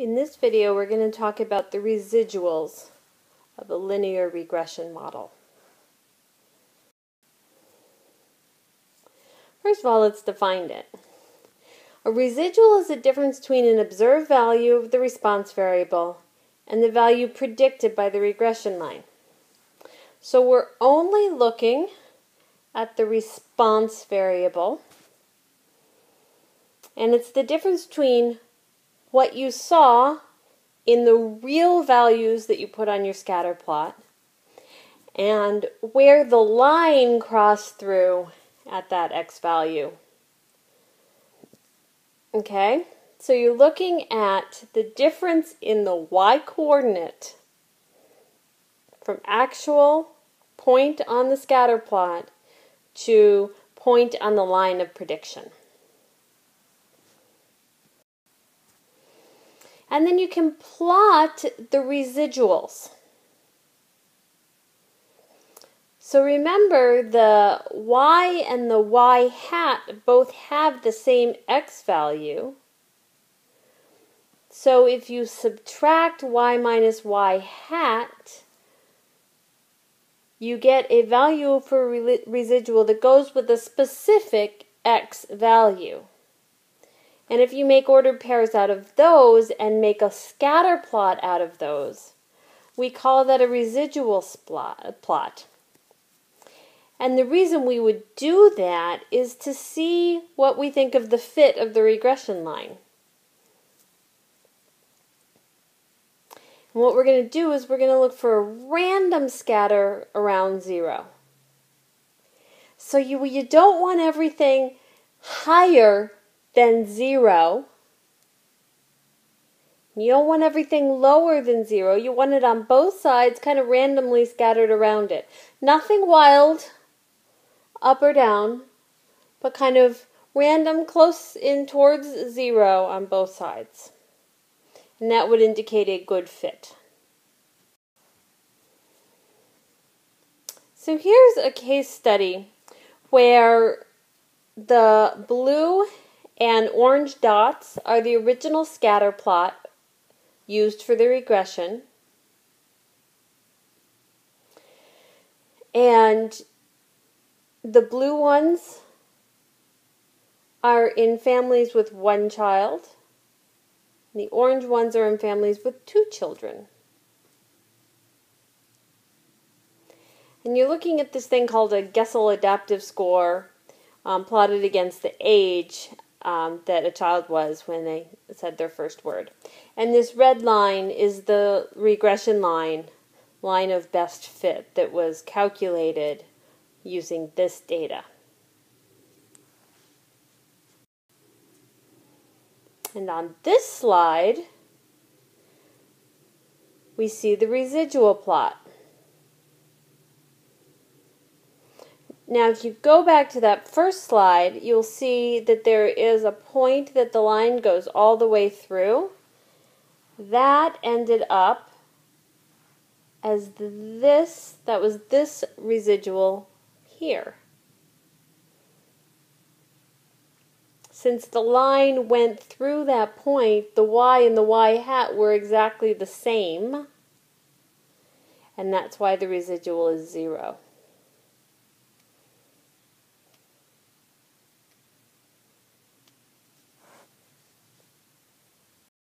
In this video, we're going to talk about the residuals of a linear regression model. First of all, let's define it. A residual is the difference between an observed value of the response variable and the value predicted by the regression line. So we're only looking at the response variable, and it's the difference between what you saw in the real values that you put on your scatter plot and where the line crossed through at that x value. Okay, so you're looking at the difference in the y-coordinate from actual point on the scatter plot to point on the line of prediction. And then you can plot the residuals. So remember, the y and the y hat both have the same x value. So if you subtract y minus y hat, you get a value for residual that goes with a specific x value. And if you make ordered pairs out of those and make a scatter plot out of those, we call that a residual plot. And the reason we would do that is to see what we think of the fit of the regression line. And what we're going to do is we're going to look for a random scatter around 0. So you don't want everything higher than 0. You don't want everything lower than 0. You want it on both sides, kind of randomly scattered around it. Nothing wild, up or down, but kind of random, close in towards 0 on both sides. And that would indicate a good fit. So here's a case study where the blue and orange dots are the original scatter plot used for the regression. And the blue ones are in families with 1 child. The orange ones are in families with 2 children. And you're looking at this thing called a Gesell adaptive score plotted against the age that a child was when they said their first word. And this red line is the regression line of best fit that was calculated using this data. And on this slide, we see the residual plot. Now, if you go back to that first slide, you'll see that there is a point that the line goes all the way through. That ended up as this, that was this residual here. Since the line went through that point, the y and the y hat were exactly the same, and that's why the residual is 0.